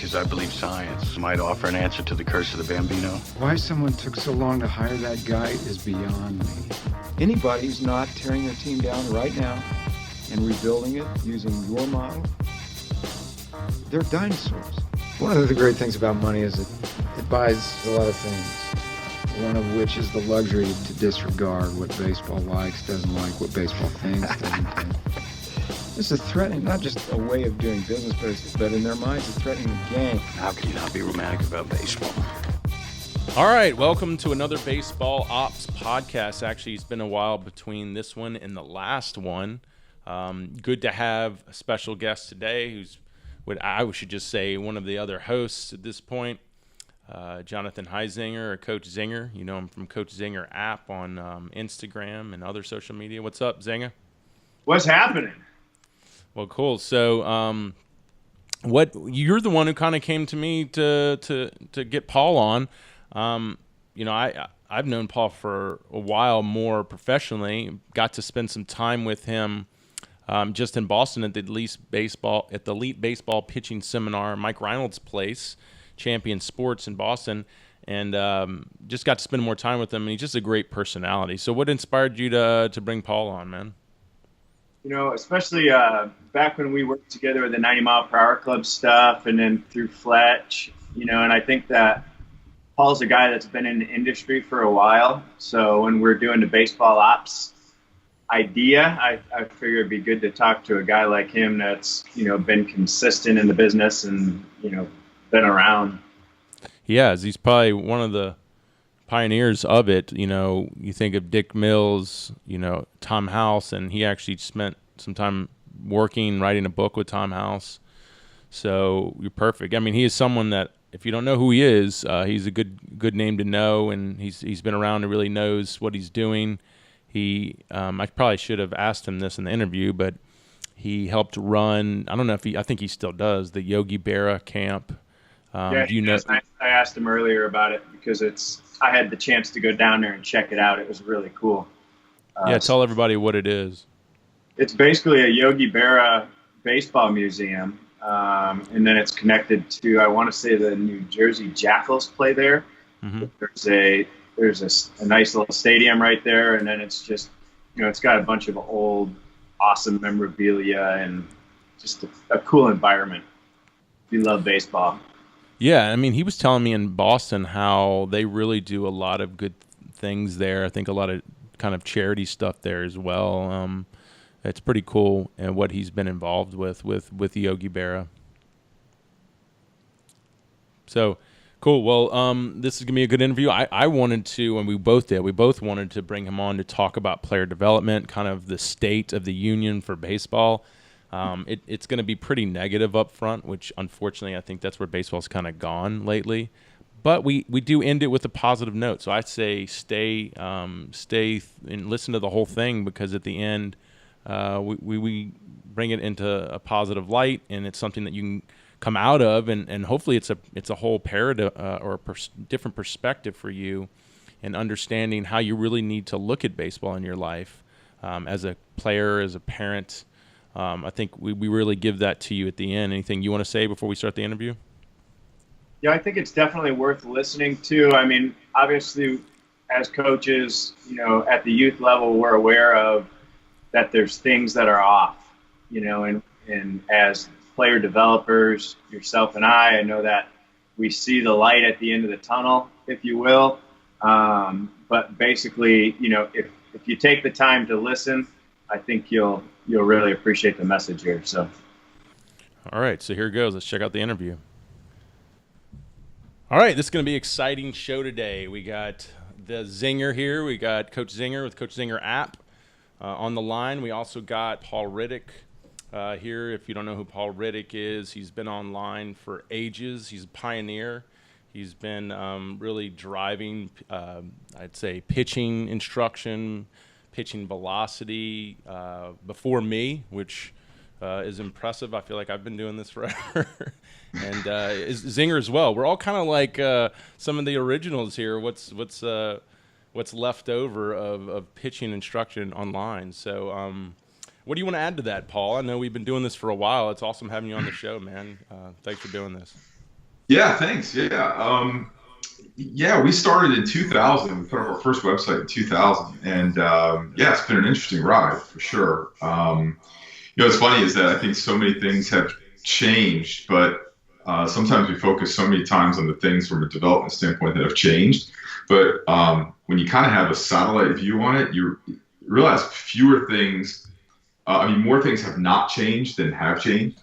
because I believe science might offer an answer to the curse of the Bambino. Why someone took so long to hire that guy is beyond me. Anybody who's not tearing their team down right now and rebuilding it using your model, they're dinosaurs. One of the great things about money is it buys a lot of things. One of which is the luxury to disregard what baseball likes, doesn't like, what baseball thinks, doesn't think. It's a threatening, not just a way of doing business, but in their minds, it's threatening the game. How can you not be romantic about baseball? All right, welcome to another Baseball Opps podcast. Actually, it's been a while between this one and the last one. Good to have a special guest today who's, what I should just say, one of the other hosts at this point, Jonathan Heisinger, or Coach Zinger. You know him from Coach Zinger app on Instagram and other social media. What's up, Zinger? What's happening? Well, cool. So, what you're the one who kind of came to me to get Paul on. You know, I've known Paul for a while more professionally. Got to spend some time with him just in Boston at the Elite Baseball Pitching Seminar, Mike Reynolds' place, Champion Sports in Boston, and just got to spend more time with him. And he's just a great personality. So, what inspired you to bring Paul on, man? You know, especially back when we worked together with the 90 Mile Per Hour Club stuff and then through Fletch, you know, and I think that Paul's a guy that's been in the industry for a while. So when we're doing the Baseball Opps idea, I figure it'd be good to talk to a guy like him that's, you know, been consistent in the business and, you know, been around. Yeah, he's probably one of the pioneers of it. You know, you think of Dick Mills, you know, Tom House, and he actually spent some time writing a book with Tom House. So you're perfect. I mean, he is someone that, if you don't know who he is, he's a good name to know, and he's been around and really knows what he's doing. I probably should have asked him this in the interview, but he helped run, I don't know if I think he still does, the Yogi Berra camp. Yeah, do you know? I asked him earlier about it because I had the chance to go down there and check it out. It was really cool. Yeah, tell everybody what it is. It's basically a Yogi Berra baseball museum, and then it's connected to, I want to say, the New Jersey Jackals play there. Mm-hmm. There's a nice little stadium right there, and then it's just, you know, it's got a bunch of old, awesome memorabilia and just a cool environment. If you love baseball. Yeah, I mean, he was telling me in Boston how they really do a lot of good things there. I think a lot of kind of charity stuff there as well. It's pretty cool, and what he's been involved with Yogi Berra. So, cool. Well, this is going to be a good interview. I wanted to, and we both did, we both wanted to bring him on to talk about player development, kind of the state of the union for baseball. It's going to be pretty negative up front, which unfortunately I think that's where baseball's kind of gone lately. But we do end it with a positive note. So I'd say stay and listen to the whole thing, because at the end we bring it into a positive light, and it's something that you can come out of, and hopefully it's a whole paradigm or a different perspective for you, and understanding how you really need to look at baseball in your life as a player, as a parent. I think we really give that to you at the end. Anything you want to say before we start the interview? Yeah, I think it's definitely worth listening to. I mean, obviously, as coaches, you know, at the youth level, we're aware of that there's things that are off, you know, and as player developers, yourself and I know that we see the light at the end of the tunnel, if you will. But basically, you know, if you take the time to listen, I think you'll really appreciate the message here. So, all right, so here goes. Let's check out the interview. All right, this is going to be an exciting show today. We got the Zinger here. We got Coach Zinger with Coach Zinger app on the line. We also got Paul Reddick here. If you don't know who Paul Reddick is, he's been online for ages. He's a pioneer. He's been really driving, I'd say, pitching instruction, pitching velocity before me, which is impressive. I feel like I've been doing this forever. And Zinger as well. We're all kind of like some of the originals here. What's left over of pitching instruction online. So what do you want to add to that, Paul? I know we've been doing this for a while. It's awesome having you on the show, man. Thanks for doing this. Yeah, thanks. Yeah, we started in 2000. We put up our first website in 2000, and yeah, it's been an interesting ride for sure. What's funny is that I think so many things have changed, but sometimes we focus so many times on the things from a development standpoint that have changed. But when you kind of have a satellite view on it, you realize fewer things. More things have not changed than have changed.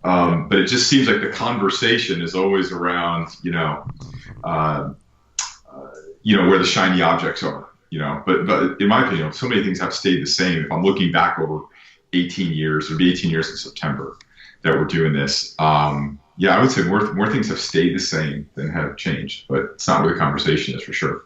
But it just seems like the conversation is always around, uh, where the shiny objects are, But in my opinion, so many things have stayed the same. If I'm looking back over 18 years, it'll be 18 years in September that we're doing this. Yeah, I would say more things have stayed the same than have changed, but it's not where the conversation is for sure.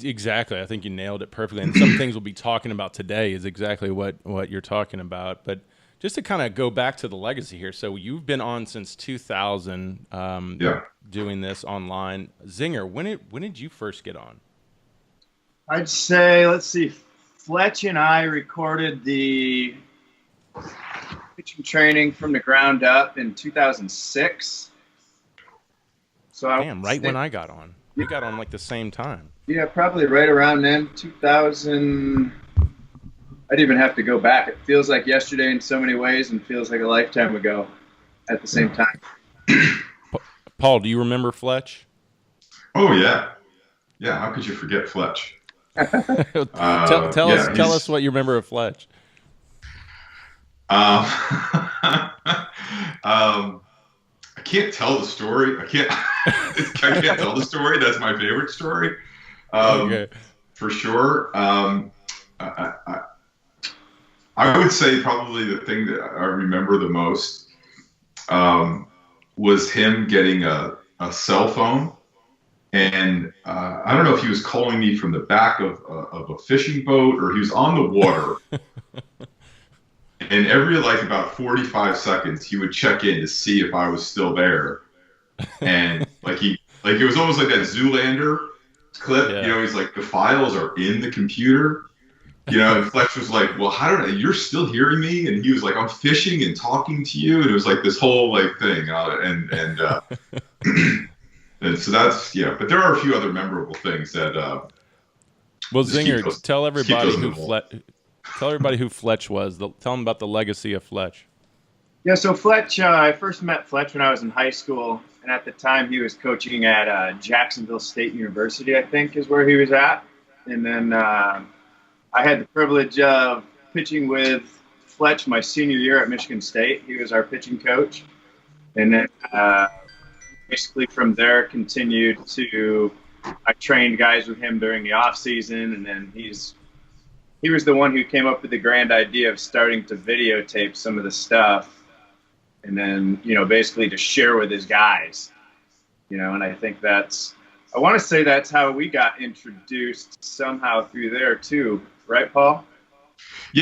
Exactly. I think you nailed it perfectly. And some things we'll be talking about today is exactly what you're talking about. But just to kind of go back to the legacy here. So you've been on since 2000, doing this online. Zinger, when did you first get on? I'd say, let's see, Fletch and I recorded the pitching training from the ground up in 2006. So right when I got on. We got on like the same time. Yeah, probably right around then, 2000. I'd even have to go back. It feels like yesterday in so many ways and feels like a lifetime ago at the same time. Paul, do you remember Fletch? Oh, yeah. Yeah, how could you forget Fletch? Tell us what you remember of Fletch. I can't tell the story. I can't tell the story. That's my favorite story. Okay. For sure. I would say probably the thing that I remember the most was him getting a cell phone. And I don't know if he was calling me from the back of a fishing boat or he was on the water. And every about 45 seconds, he would check in to see if I was still there. And it was almost like that Zoolander clip. Yeah. He's like, the files are in the computer. And Fletch was like, well, you're still hearing me? And he was like, I'm fishing and talking to you. And it was like this whole thing. And so that's, but there are a few other memorable things that. Well, Zinger, tell everybody who Fletch was. Tell them about the legacy of Fletch. Yeah, so Fletch, I first met Fletch when I was in high school. And at the time, he was coaching at Jacksonville State University, I think is where he was at. And then I had the privilege of pitching with Fletch my senior year at Michigan State. He was our pitching coach. And then basically from there continued to, I trained guys with him during the off season. And then he was the one who came up with the grand idea of starting to videotape some of the stuff. And then, basically to share with his guys, and I think I want to say that's how we got introduced somehow through there too. Right, Paul?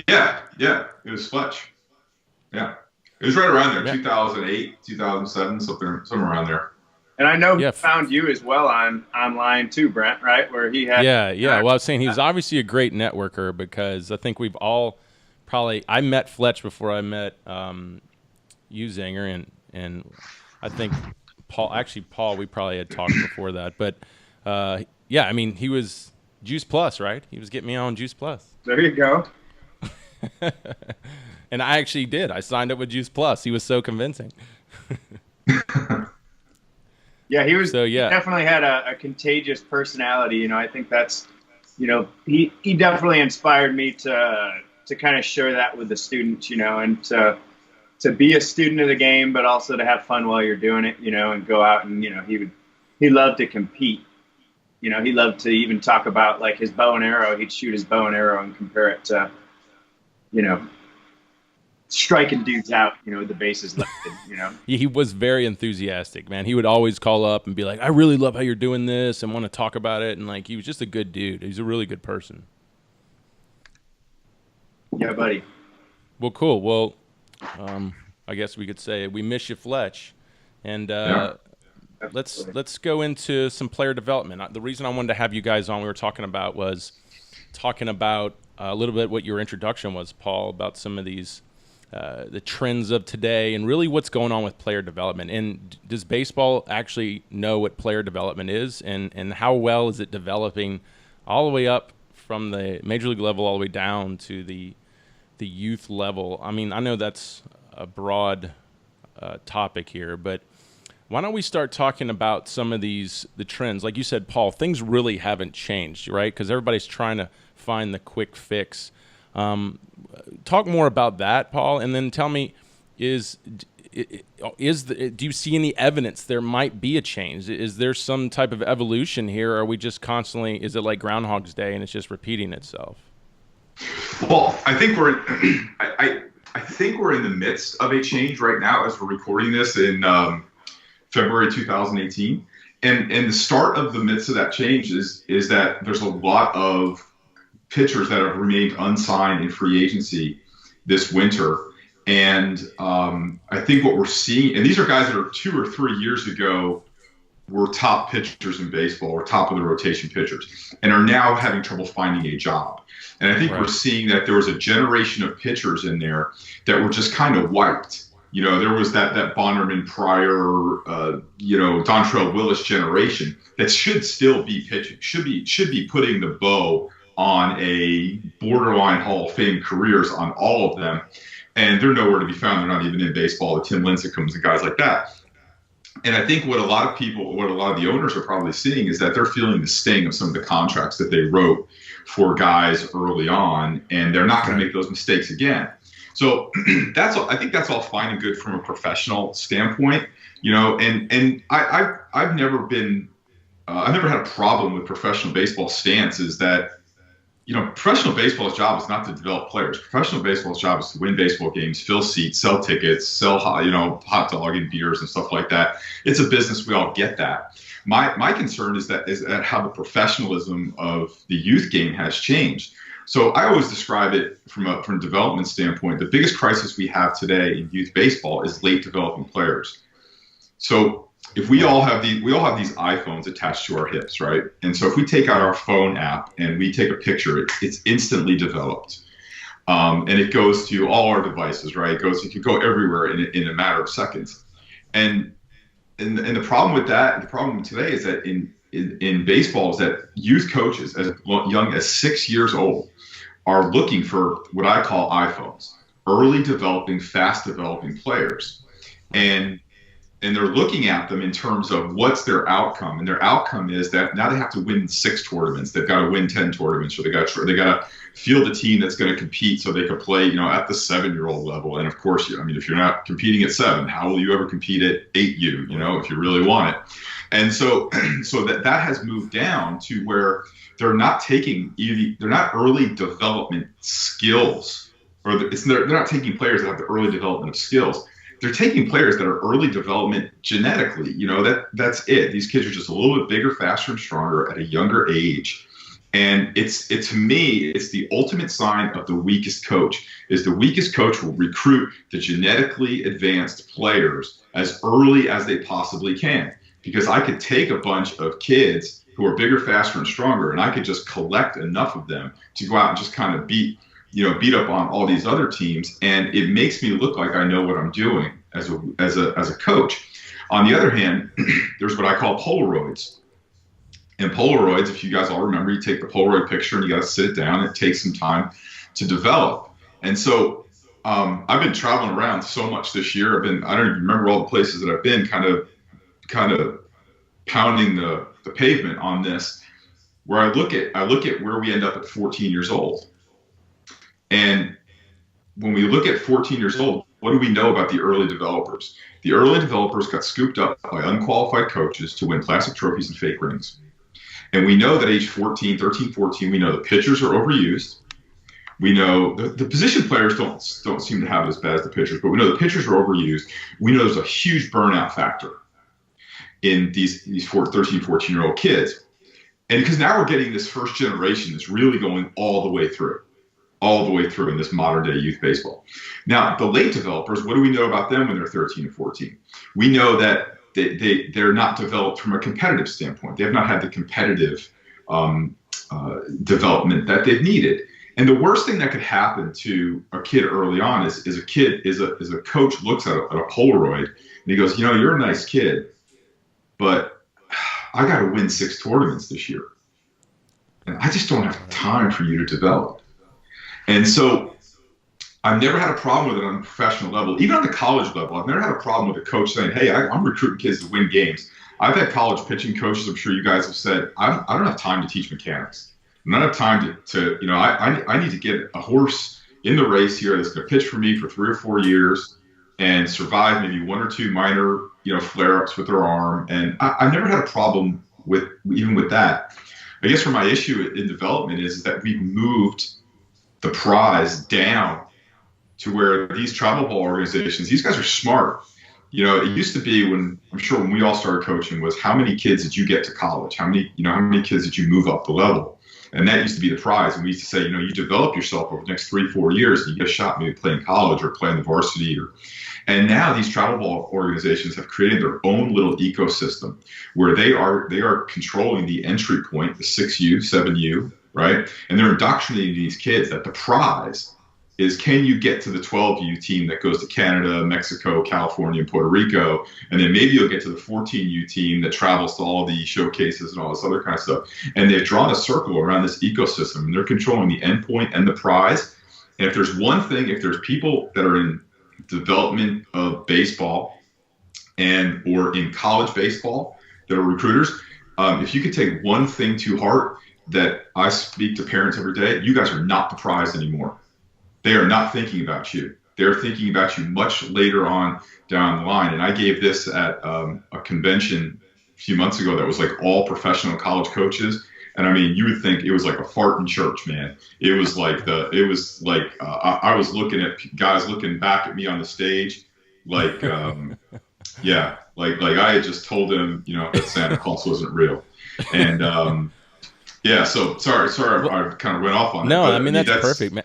Yeah. It was Fletch. Yeah. It was right around there, 2008, 2007, somewhere around there. And I know he found you as well online too, Brent, right? Where he had. Yeah. Well, I was saying he was obviously a great networker because I think we've all I met Fletch before I met you, Zinger, and I think Paul, we probably had talked before that. But, he was Juice Plus, right? He was getting me on Juice Plus. There you go. And I actually did. I signed up with Juice Plus. He was so convincing. Yeah, he was. He definitely had a contagious personality. I think that's, he definitely inspired me to kind of share that with the students, and to be a student of the game, but also to have fun while you're doing it, and go out and, he loved to compete. He loved to even talk about like his bow and arrow. He'd shoot his bow and arrow and compare it to, striking dudes out, with the bases lifted, He was very enthusiastic, man. He would always call up and be like, I really love how you're doing this and want to talk about it. And he was just a good dude. He's a really good person. Yeah, buddy. Well, cool. Well, I guess we could say we miss you, Fletch. And let's go into some player development. The reason I wanted to have you guys on, we were talking about a little bit what your introduction was, Paul, about some of these the trends of today and really what's going on with player development. And does baseball actually know what player development is, and how well is it developing all the way up from the major league level all the way down to the youth level? I mean, I know that's a broad topic here, but why don't we start talking about some of the trends? Like you said, Paul, things really haven't changed, right? Because everybody's trying to find the quick fix. Talk more about that, Paul, and then tell me, do you see any evidence there might be a change? Is there some type of evolution here, or are we just constantly, is it like Groundhog's Day and it's just repeating itself? Well, I think I think we're in the midst of a change right now as we're recording this in February 2018. And the start of the midst of that change is that there's a lot of pitchers that have remained unsigned in free agency this winter. And I think what we're seeing, and these are guys that are 2 or 3 years ago were top pitchers in baseball or top of the rotation pitchers and are now having trouble finding a job. And I think we're seeing that there was a generation of pitchers in there that were just kind of wiped. You know, there was that Bonnerman, Pryor, Dontrell Willis generation that should still be pitching, should be putting the bow on a borderline Hall of Fame careers on all of them. And they're nowhere to be found. They're not even in baseball. The Tim Lincecums and guys like that. And I think what a lot of the owners are probably seeing is that they're feeling the sting of some of the contracts that they wrote for guys early on, and they're not going to make those mistakes again. So I think that's all fine and good from a professional standpoint, you know. And I've never had a problem with professional baseball stance. Is that, you know, professional baseball's job is not to develop players. Professional baseball's job is to win baseball games, fill seats, sell tickets, sell hot dog and beers and stuff like that. It's a business. We all get that. My concern is that how the professionalism of the youth game has changed. So I always describe it from a development standpoint. The biggest crisis we have today in youth baseball is late developing players. So if we all have these iPhones attached to our hips, right? And so if we take out our phone app and we take a picture, it's instantly developed. And it goes to all our devices, right? It can go everywhere in a matter of seconds. And the problem with that, the problem today is that in baseball is that youth coaches as young as 6 years old are looking for what I call iPhones, early developing, fast developing players. And they're looking at them in terms of what's their outcome. And their outcome is that now they have to win 6 tournaments. They've got to win 10 tournaments, or they got to field a team that's going to compete so they can play, you know, at the 7-year-old level. And of course, I mean, if you're not competing at 7, how will you ever compete at 8U, you know, if you really want it? And so that has moved down to where they're not early development skills, or they're not taking players that have the early development of skills. They're taking players that are early development genetically. You know, that's it. These kids are just a little bit bigger, faster, and stronger at a younger age. And to me, it's the ultimate sign of the weakest coach. Is the weakest coach will recruit the genetically advanced players as early as they possibly can. Because I could take a bunch of kids who are bigger, faster, and stronger, and I could just collect enough of them to go out and just kind of beat up on all these other teams, and it makes me look like I know what I'm doing as a coach. On the other hand, there's what I call Polaroids. And Polaroids, if you guys all remember, you take the Polaroid picture and you got to sit it down. It takes some time to develop. And so I've been traveling around so much this year. I don't even remember all the places that I've been, kind of pounding the pavement on this, where I look at where we end up at 14 years old. And when we look at 14 years old, what do we know about the early developers? The early developers got scooped up by unqualified coaches to win plastic trophies and fake rings. And we know that age 13, 14, we know the pitchers are overused. We know the position players don't seem to have it as bad as the pitchers, but we know the pitchers are overused. We know there's a huge burnout factor in these 13, 14-year-old kids. And because now we're getting this first generation that's really going all the way through in this modern day youth baseball. Now, the late developers, what do we know about them when they're 13 and 14? We know that they're not developed from a competitive standpoint. They have not had the competitive development that they've needed. And the worst thing that could happen to a kid early on is a coach looks at a Polaroid and he goes, you're a nice kid, but I got to win 6 tournaments this year. And I just don't have time for you to develop. And so I've never had a problem with it on a professional level. Even on the college level, I've never had a problem with a coach saying, hey, I'm recruiting kids to win games. I've had college pitching coaches, I'm sure you guys have said, I don't have time to teach mechanics. I don't have time to I need to get a horse in the race here that's going to pitch for me for 3 or 4 years and survive maybe 1 or 2 minor, flare-ups with their arm. And I've never had a problem with that. I guess where my issue in development is that we've moved the prize down to where these travel ball organizations, these guys are smart. It used to be when we all started coaching was how many kids did you get to college? How many kids did you move up the level? And that used to be the prize. And we used to say, you develop yourself over the next 3-4 years and you get a shot maybe playing college or playing the varsity. And now these travel ball organizations have created their own little ecosystem where they are controlling the entry point, the 6U, 7U, right? And they're indoctrinating these kids that the prize is, can you get to the 12U team that goes to Canada, Mexico, California, and Puerto Rico, and then maybe you'll get to the 14U team that travels to all the showcases and all this other kind of stuff. And they've drawn a circle around this ecosystem, and they're controlling the endpoint and the prize. And if there's one thing, if there's people that are in development of baseball or in college baseball that are recruiters, if you could take one thing to heart that I speak to parents every day, you guys are not the prize anymore. They are not thinking about you. They're thinking about you much later on down the line. And I gave this at a convention a few months ago that was like all professional college coaches. And I mean, you would think it was like a fart in church, man. It was like I was looking at guys looking back at me on the stage, like, yeah, like I had just told them, that Santa Claus wasn't real. And yeah, so sorry, I kind of went off on that. No, But, I mean that's perfect, man.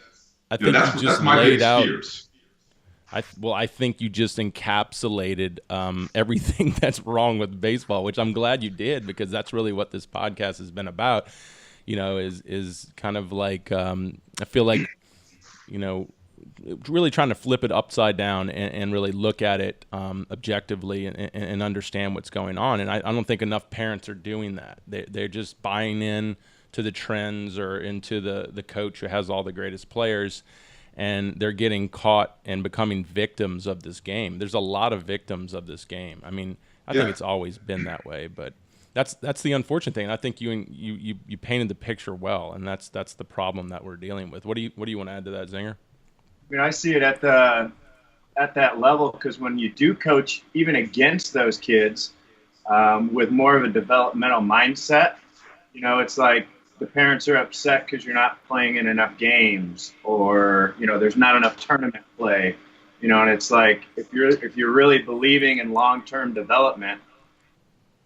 I think you just laid out. Fears. I think you just encapsulated everything that's wrong with baseball, which I'm glad you did, because that's really what this podcast has been about. Is kind of like I feel like really trying to flip it upside down and really look at it objectively and understand what's going on. And I don't think enough parents are doing that. They're just buying in to the trends or into the coach who has all the greatest players, and they're getting caught and becoming victims of this game. There's a lot of victims of this game. I mean, I think it's always been that way, but that's the unfortunate thing. I think you painted the picture well, and that's the problem that we're dealing with. What do you want to add to that, Zinger? I mean, I see it at that level, because when you do coach even against those kids with more of a developmental mindset, it's like the parents are upset because you're not playing in enough games, or there's not enough tournament play, and it's like if you're really believing in long-term development,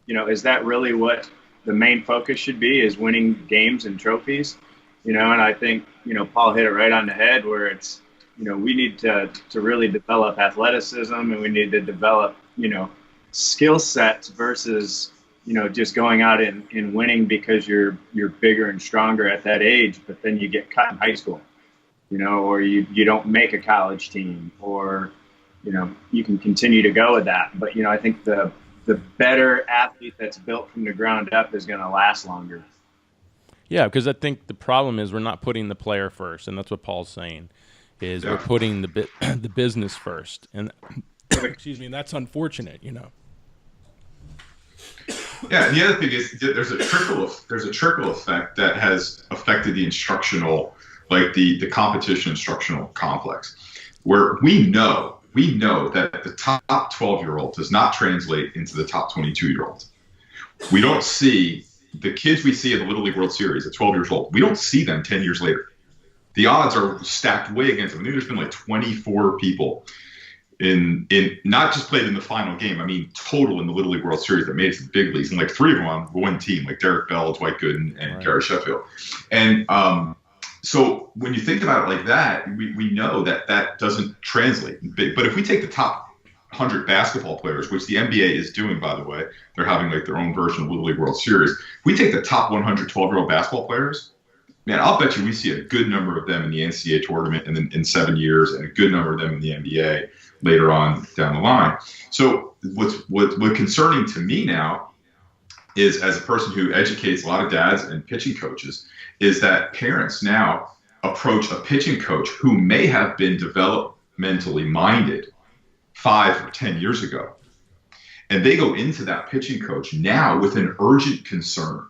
is that really what the main focus should be, is winning games and trophies? And I think Paul hit it right on the head, where it's we need to really develop athleticism, and we need to develop skill sets versus just going out and winning because you're bigger and stronger at that age, but then you get cut in high school, or you don't make a college team, or, you can continue to go with that. But, I think the better athlete that's built from the ground up is going to last longer. Yeah, because I think the problem is we're not putting the player first, and that's what Paul's saying, is we're putting the business first. And excuse me, that's unfortunate, Yeah, and the other thing is there's a trickle effect that has affected the instructional, like the competition instructional complex, where we know that the top 12-year-old does not translate into the top 22-year-old. We don't see the kids we see at the Little League World Series at 12 years old. We don't see them 10 years later. The odds are stacked way against them. I think there's been like 24 people in not just played in the final game, I mean total in the Little League World Series that made it to the big leagues, and like 3 of them on one team, like Derek Bell, Dwight Gooden, and Gary Sheffield. And so when you think about it like that, we know that doesn't translate. But if we take the top 100 basketball players, which the NBA is doing, by the way, they're having like their own version of Little League World Series. If we take the top 100 12-year-old basketball players, man, I'll bet you we see a good number of them in the NCAA tournament in 7 years, and a good number of them in the NBA later on down the line. So what's concerning to me now is, as a person who educates a lot of dads and pitching coaches, is that parents now approach a pitching coach who may have been developmentally minded 5 or 10 years ago. And they go into that pitching coach now with an urgent concern.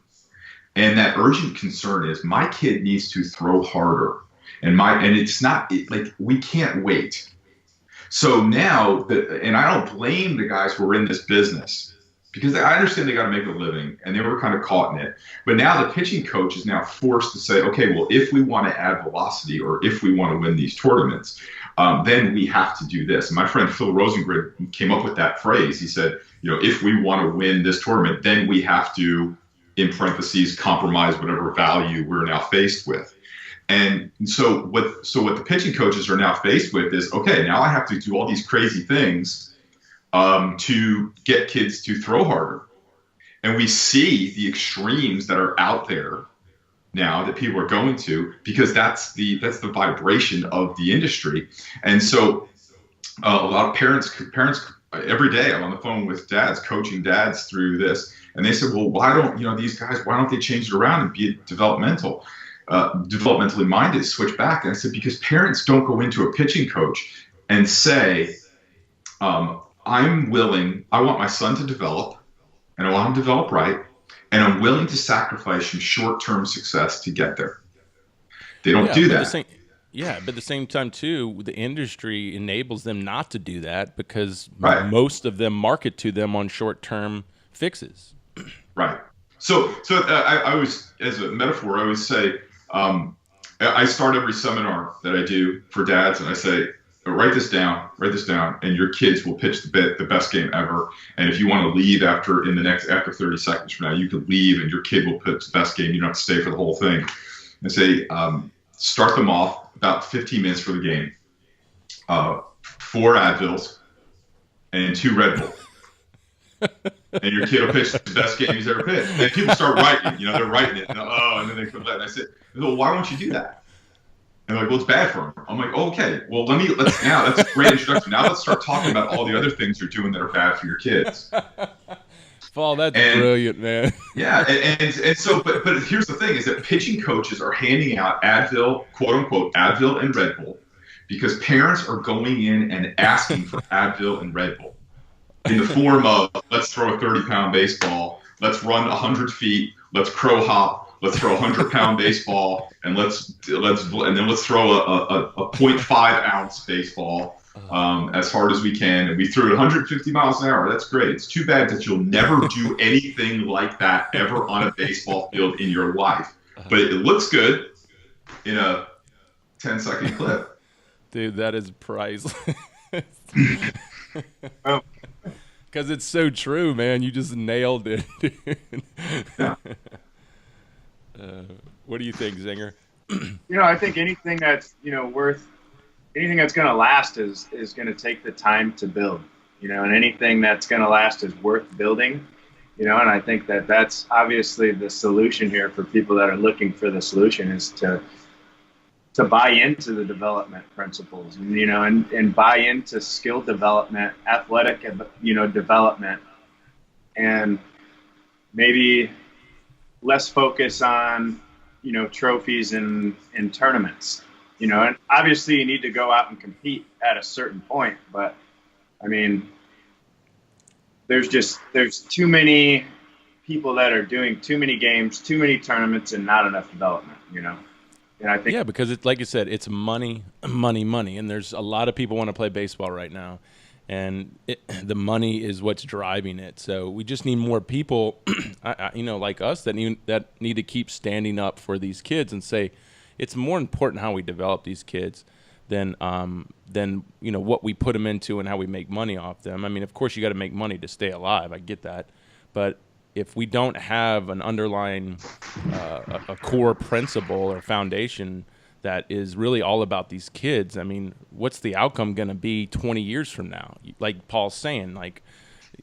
And that urgent concern is, my kid needs to throw harder. And it's not like, we can't wait. So now, and I don't blame the guys who are in this business, because I understand they got to make a living and they were kind of caught in it. But now the pitching coach is now forced to say, okay, well, if we want to add velocity, or if we want to win these tournaments, then we have to do this. And my friend Phil Rosengren came up with that phrase. He said, if we want to win this tournament, then we have to, in parentheses, compromise whatever value we're now faced with. And so what the pitching coaches are now faced with is, okay, now I have to do all these crazy things to get kids to throw harder. And we see the extremes that are out there now that people are going to, because that's the vibration of the industry. And so a lot of parents every day I'm on the phone with dads, coaching dads through this, and they said, well, why don't these guys, why don't they change it around and be developmentally minded, switch back? And I said, because parents don't go into a pitching coach and say, I want my son to develop, and I want him to develop right, and I'm willing to sacrifice some short-term success to get there. They don't do that. But at the same time, too, the industry enables them not to do that, because most of them market to them on short-term fixes. Right. So I always, as a metaphor, I always say, I start every seminar that I do for dads, and I say, write this down, and your kids will pitch the best game ever. And if you want to leave after 30 seconds from now, you can leave, and your kid will pitch the best game. You don't have to stay for the whole thing. And say, start them off about 15 minutes for the game, 4 Advils and 2 Red Bull. And your kid will pitch the best game he's ever pitched. And people start writing, they're writing it. And then they come back. And I said, well, why won't you do that? And they're like, well, it's bad for him. I'm like, okay, well, that's a great introduction. Now let's start talking about all the other things you're doing that are bad for your kids. Paul, that's brilliant, man. Yeah, and so, but here's the thing, is that pitching coaches are handing out Advil, quote unquote, Advil and Red Bull, because parents are going in and asking for Advil and Red Bull in the form of, let's throw a 30-pound baseball, let's run 100 feet, let's crow hop, let's throw a 100-pound baseball, and then let's throw a 0.5-ounce baseball as hard as we can, and we threw it 150 miles an hour. That's great. It's too bad that you'll never do anything like that ever on a baseball field in your life. But it looks good in a 10-second clip. Dude, that is priceless. Because it's so true, man. You just nailed it. Yeah. What do you think, Zinger? I think anything that's anything that's going to last is going to take the time to build. And anything that's going to last is worth building. And I think that's obviously the solution here for people that are looking for the solution, is to buy into the development principles, and buy into skill development, athletic, development, and maybe less focus on, trophies and tournaments, and obviously you need to go out and compete at a certain point. But I mean, there's too many people that are doing too many games, too many tournaments, and not enough development, And I think, because it's like you said, it's money, and there's a lot of people want to play baseball right now, and the money is what's driving it. So we just need more people, like us, that need to keep standing up for these kids and say it's more important how we develop these kids than what we put them into and how we make money off them. I mean, of course, you got to make money to stay alive. I get that, but if we don't have an underlying a core principle or foundation that is really all about these kids, I mean, what's the outcome going to be 20 years from now? Like Paul's saying,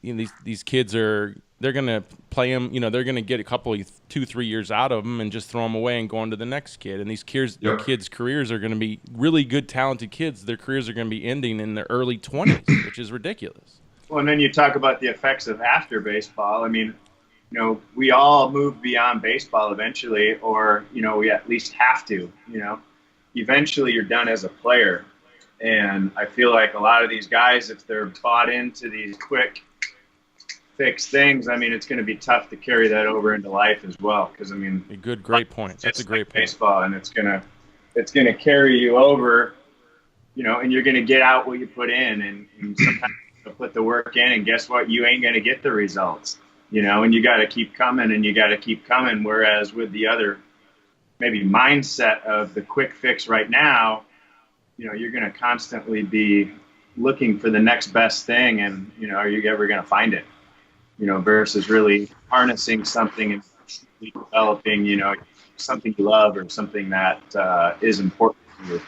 these kids are they're going to play them, they're going to get a couple of 2-3 years out of them and just throw them away and go on to the next kid. And these kids, kids' careers are going to be really good, talented kids. Their careers are going to be ending in their early 20s, which is ridiculous. Well, and then you talk about the effects of after baseball. I mean, we all move beyond baseball eventually, or, we at least have to, eventually you're done as a player. And I feel like a lot of these guys, if they're bought into these quick fix things, I mean, it's going to be tough to carry that over into life as well. Because I mean, great point. That's a great point. Baseball, and it's gonna carry you over, and you're gonna get out what you put in, and sometimes you put the work in, and guess what? You ain't gonna get the results, and you got to keep coming, and you got to keep coming. Whereas with the other maybe mindset of the quick fix right now, you're going to constantly be looking for the next best thing, and are you ever going to find it? Versus really harnessing something and developing, something you love or something that is important to you.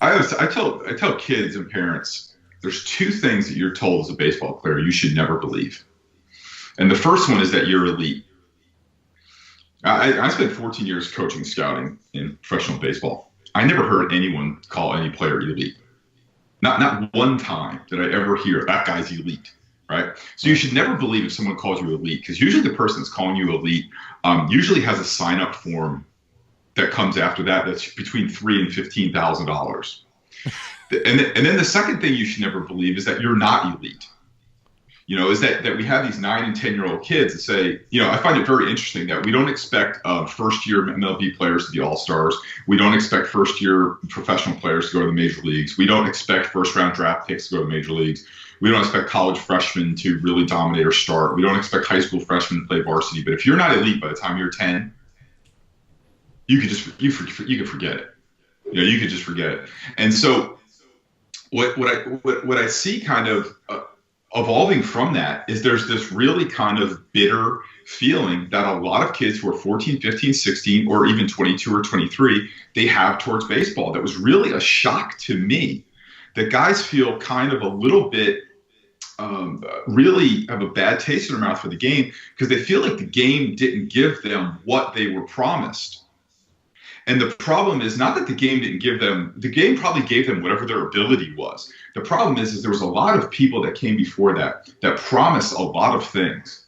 I tell kids and parents, there's two things that you're told as a baseball player you should never believe. And the first one is that you're elite. I spent 14 years coaching scouting in professional baseball. I never heard anyone call any player elite. Not one time did I ever hear that guy's elite, right? So you should never believe if someone calls you elite, because usually the person that's calling you elite usually has a sign-up form that comes after that's between $3,000 and $15,000. And then the second thing you should never believe is that you're not elite. Is that we have these 9 and 10-year-old kids that say, I find it very interesting that we don't expect first-year MLB players to be all-stars. We don't expect first-year professional players to go to the major leagues. We don't expect first-round draft picks to go to the major leagues. We don't expect college freshmen to really dominate or start. We don't expect high school freshmen to play varsity. But if you're not elite by the time you're 10, you could forget it. You could just forget it. And so what I see kind of evolving from that is there's this really kind of bitter feeling that a lot of kids who are 14, 15, 16, or even 22 or 23, they have towards baseball. That was really a shock to me, that guys feel kind of a little bit really have a bad taste in their mouth for the game because they feel like the game didn't give them what they were promised. And the problem is not that the game didn't give them, the game probably gave them whatever their ability was. The problem is there was a lot of people that came before that promised a lot of things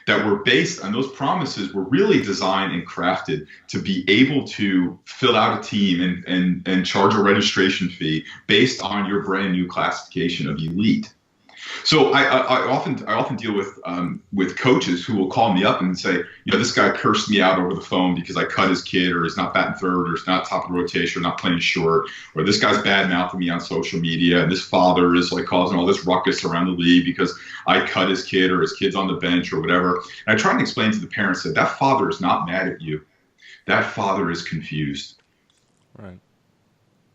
that were based on those promises were really designed and crafted to be able to fill out a team and charge a registration fee based on your brand new classification of elite. So I often deal with coaches who will call me up and say, this guy cursed me out over the phone because I cut his kid, or he's not batting third, or he's not top of the rotation, or not playing short, or this guy's bad mouthing me on social media, and this father is like causing all this ruckus around the league because I cut his kid, or his kid's on the bench, or whatever. And I try and explain to the parents that father is not mad at you. That father is confused. Right.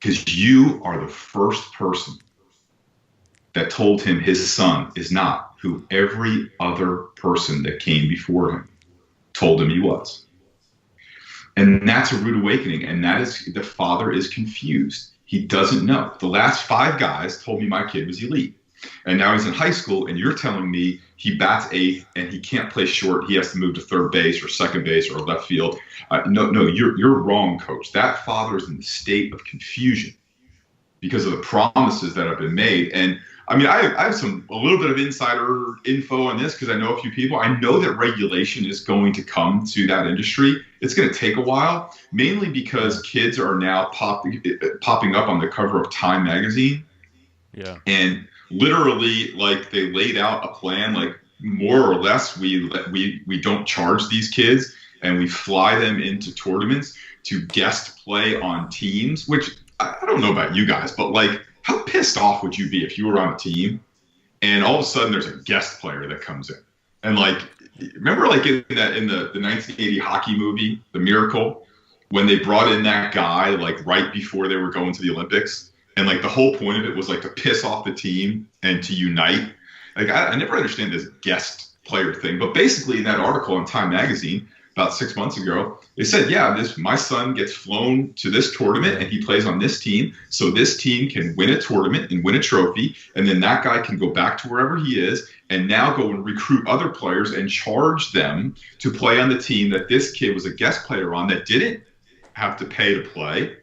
Because you are the first person that told him his son is not who every other person that came before him told him he was. And that's a rude awakening. And that is, the father is confused. He doesn't know. The last 5 guys told me my kid was elite. And now he's in high school, and you're telling me he bats 8th and he can't play short. He has to move to third base or second base or left field. No, you're wrong, coach. That father is in a state of confusion because of the promises that have been made. And I mean, I have a little bit of insider info on this because I know a few people. I know that regulation is going to come to that industry. It's going to take a while, mainly because kids are now popping up on the cover of Time magazine. Yeah. And literally, like, they laid out a plan, like, more or less, we don't charge these kids, and we fly them into tournaments to guest play on teams, which I don't know about you guys, but like, how pissed off would you be if you were on a team and all of a sudden there's a guest player that comes in? And like, remember like in the 1980 hockey movie, The Miracle, when they brought in that guy like right before they were going to the Olympics, and like the whole point of it was like to piss off the team and to unite. Like I never understand this guest player thing, but basically in that article on Time magazine, about 6 months ago. They said, yeah, my son gets flown to this tournament and he plays on this team. So this team can win a tournament and win a trophy. And then that guy can go back to wherever he is and now go and recruit other players and charge them to play on the team that this kid was a guest player on that didn't have to pay to play.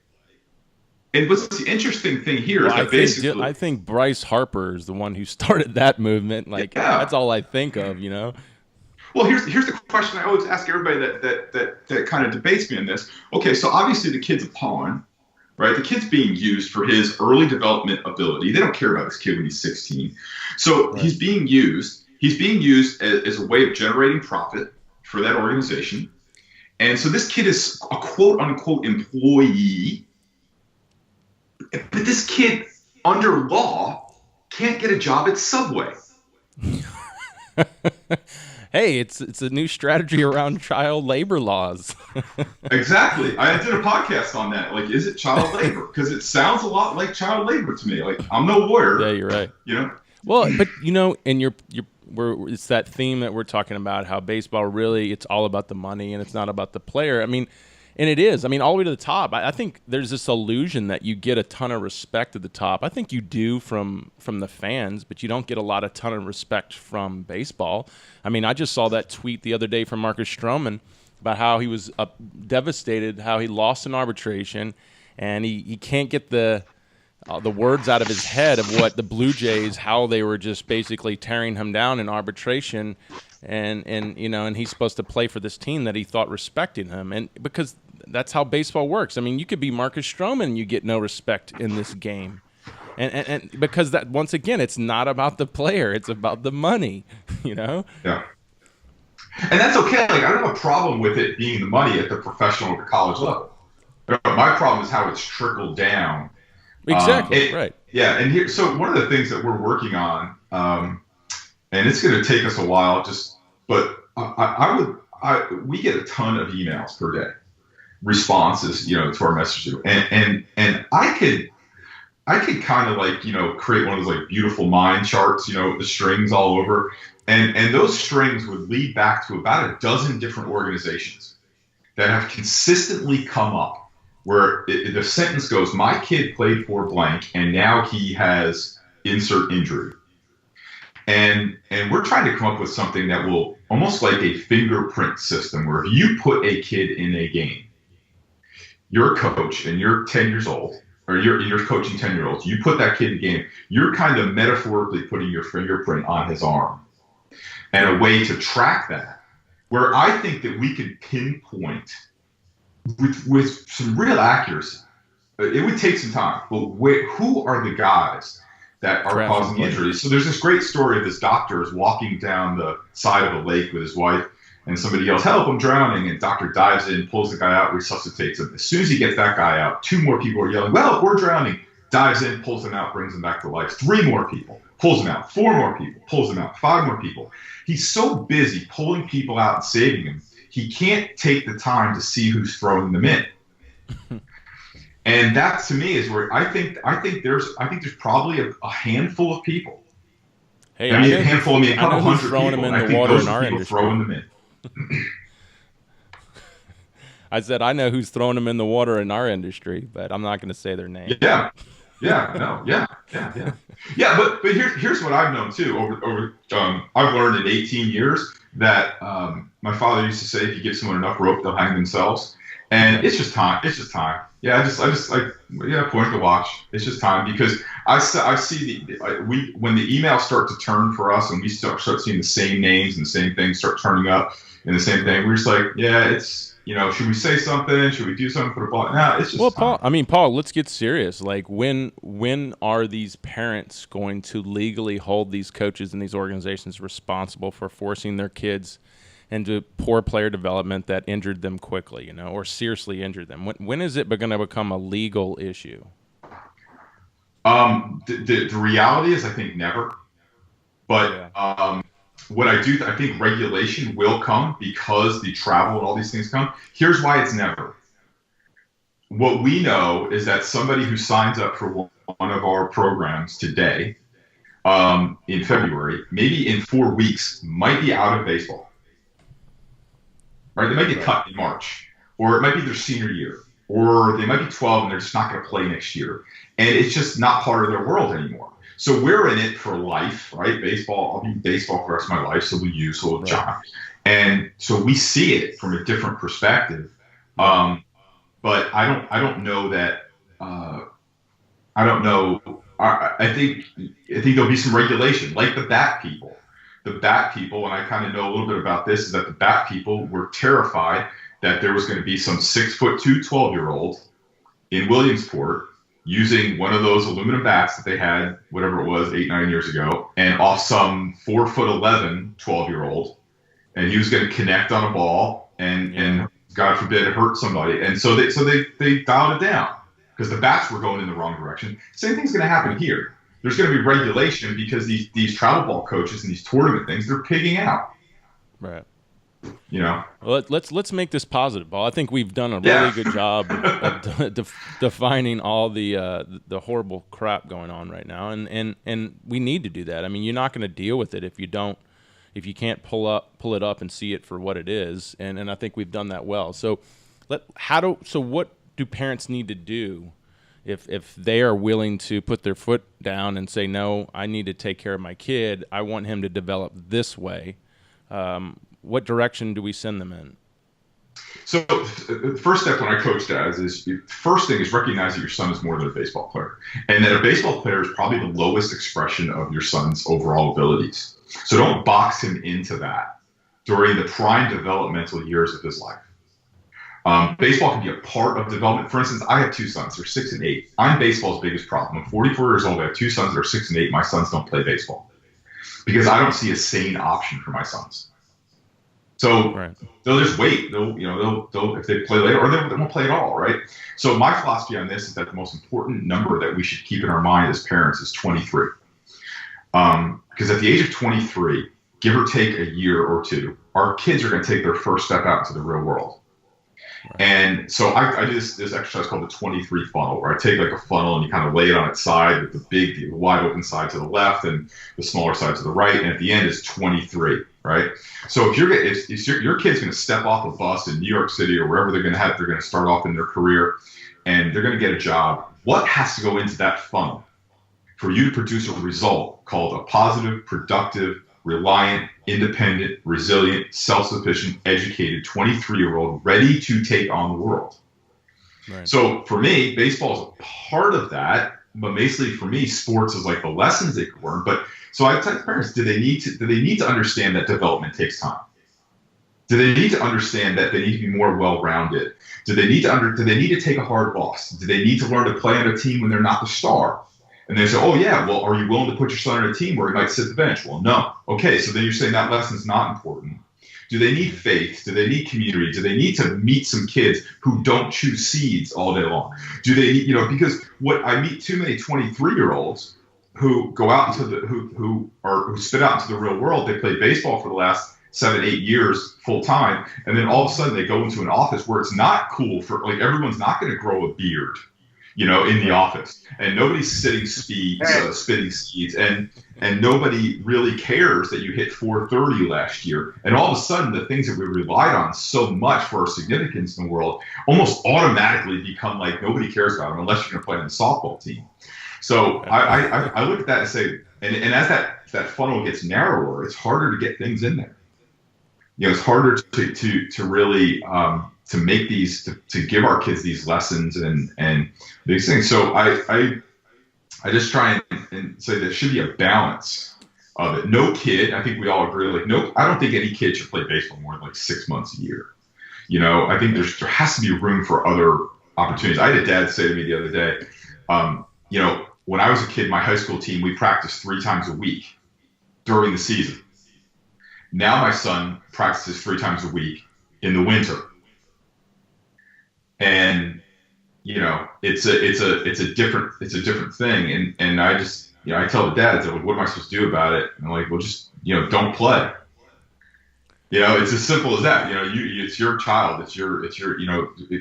And what's the interesting thing here is that basically, I think Bryce Harper is the one who started that movement. Like, that's all I think of, you know? Well, here's the question I always ask everybody that kind of debates me on this. Okay, so obviously the kid's a pawn, right? The kid's being used for his early development ability. They don't care about this kid when he's 16. So right. He's being used. He's being used as a way of generating profit for that organization. And so this kid is a quote-unquote employee. But this kid, under law, can't get a job at Subway. Hey, it's a new strategy around child labor laws. Exactly. I did a podcast on that. Like, is it child labor? Because it sounds a lot like child labor to me. Like, I'm no lawyer. Yeah, you're right. You know. Well, but you know, and it's that theme that we're talking about. How baseball really, it's all about the money and it's not about the player. I mean. And it is. I mean, all the way to the top. I think there's this illusion that you get a ton of respect at the top. I think you do from the fans, but you don't get a ton of respect from baseball. I mean, I just saw that tweet the other day from Marcus Stroman about how he was devastated, how he lost in arbitration, and he can't get the words out of his head of what the Blue Jays, how they were just basically tearing him down in arbitration. And you know, and he's supposed to play for this team that he thought respected him, and because that's how baseball works. I mean, you could be Marcus Stroman and you get no respect in this game, and because that, once again, it's not about the player, it's about the money, you know. Yeah, and that's okay. Like, I don't have a problem with it being the money at the professional or the college level. My problem is how it's trickled down. Exactly. Right. Yeah, and here, so one of the things that we're working on. And it's going to take us a while, but we get a ton of emails per day, responses, you know, to our messages, and I could kind of like, you know, create one of those like beautiful mind charts, you know, with the strings all over, and those strings would lead back to about a dozen different organizations that have consistently come up where the sentence goes, my kid played for blank, and now he has insert injury. And we're trying to come up with something that will almost like a fingerprint system where if you put a kid in a game, you're a coach and you're 10 years old, or you're coaching 10-year-olds, you put that kid in a game, you're kind of metaphorically putting your fingerprint on his arm. And a way to track that, where I think that we could pinpoint with some real accuracy. It would take some time, but who are the guys that are causing injuries? So there's this great story of this doctor is walking down the side of a lake with his wife, and somebody yells, help, I'm drowning, and doctor dives in, pulls the guy out, resuscitates him. As soon as he gets that guy out, 2 more people are yelling, well, we're drowning. Dives in, pulls him out, brings him back to life. 3 more people, pulls him out. 4 more people, pulls him out. 5 more people. He's so busy pulling people out and saving them, he can't take the time to see who's throwing them in. And that, to me, is where I think there's probably a handful of people. Hey, I mean, a handful. I mean, a couple hundred people. Them in I the think water those in our people industry. throwing them in. I said I know who's throwing them in the water in our industry, but I'm not going to say their name. Yeah. But here's what I've known too. I've learned in 18 years that my father used to say, if you give someone enough rope, they'll hang themselves. And it's just time. Yeah, I just like, point the watch. It's just time, because I see when the emails start to turn for us and we start seeing the same names and the same things start turning up and the same thing, we're just like, yeah, it's, should we say something? Should we do something for the ball? No, it's just time. Paul, let's get serious. Like, when are these parents going to legally hold these coaches and these organizations responsible for forcing their kids into poor player development that injured them quickly, or seriously injured them? When is it going to become a legal issue? The reality is, I think never. But what I think regulation will come because the travel and all these things come. Here's why it's never. What we know is that somebody who signs up for one of our programs today, in February, maybe in 4 weeks, might be out of baseball. right? They might get cut in March, or it might be their senior year, or they might be 12 and they're just not going to play next year. And it's just not part of their world anymore. So we're in it for life, right? Baseball, I'll be in baseball for the rest of my life, so will you, so will John. And so we see it from a different perspective. But I don't know that, I don't know. I think there'll be some regulation, like the bat people. The bat people, and I kind of know a little bit about this, is that the bat people were terrified that there was going to be some 6'2" 12-year-old in Williamsport using one of those aluminum bats that they had, whatever it was, 8-9 years ago, and off some 4'11" 12-year-old, and he was going to connect on a ball and God forbid hurt somebody. And so they dialed it down because the bats were going in the wrong direction. Same thing's going to happen here. There's going to be regulation because these travel ball coaches and these tournament things, they're pigging out. Right. You know. Well, let's make this positive, Paul. I think we've done a really good job of defining all the horrible crap going on right now, and we need to do that. I mean, you're not going to deal with it if you can't pull it up and see it for what it is, and I think we've done that well. So what do parents need to do if they are willing to put their foot down and say, no, I need to take care of my kid, I want him to develop this way? What direction do we send them in? So the first step when I coach dads is the first thing is recognize that your son is more than a baseball player, and that a baseball player is probably the lowest expression of your son's overall abilities. So don't box him into that during the prime developmental years of his life. Baseball can be a part of development. For instance, I have two sons. They're 6 and 8. I'm baseball's biggest problem. I'm 44 years old. I have two sons that are 6 and 8. My sons don't play baseball because I don't see a sane option for my sons. So they'll just wait. They'll if they play later, or they won't play at all, right? So my philosophy on this is that the most important number that we should keep in our mind as parents is 23. Because at the age of 23, give or take a year or two, our kids are going to take their first step out into the real world. And so I do this exercise called the 23 funnel, where I take like a funnel and you kind of lay it on its side with the wide open side to the left and the smaller side to the right. And at the end is 23, right? So if your kid's going to step off a bus in New York City or wherever they're going to start off in their career and they're going to get a job, what has to go into that funnel for you to produce a result called a positive, productive, reliant, independent, resilient, self-sufficient, educated 23-year-old ready to take on the world? Right. So for me, baseball is a part of that, but basically for me, sports is like the lessons they could learn. But so I tell parents, do they need to understand that development takes time? Do they need to understand that they need to be more well-rounded? Do they need to take a hard loss? Do they need to learn to play on a team when they're not the star? And they say, oh, yeah, well, are you willing to put your son on a team where he might sit the bench? Well, no. Okay, so then you're saying that lesson's not important. Do they need faith? Do they need community? Do they need to meet some kids who don't chew seeds all day long? Do they need, because what I meet too many 23-year-olds who go out into who spit out into the real world. They played baseball for the last 7-8 years full time, and then all of a sudden they go into an office where it's not cool for everyone's not going to grow a beard. In the office, and nobody's spitting seeds, and nobody really cares that you hit 430 last year. And all of a sudden, the things that we relied on so much for our significance in the world almost automatically become like nobody cares about them unless you're going to play on the softball team. So I look at that and say, and as that funnel gets narrower, it's harder to get things in there. It's harder to really to make these to give our kids these lessons and these things. So I just try and say there should be a balance of it. No kid, I think we all agree, I don't think any kid should play baseball more than 6 months a year. I think there has to be room for other opportunities. I had a dad say to me the other day, when I was a kid, my high school team, we practiced 3 times a week during the season. Now my son practices 3 times a week in the winter. And it's a different thing, and I just I tell the dads, what am I supposed to do about it? And I'm like, well, just don't play. It's as simple as that. It's your child. It's your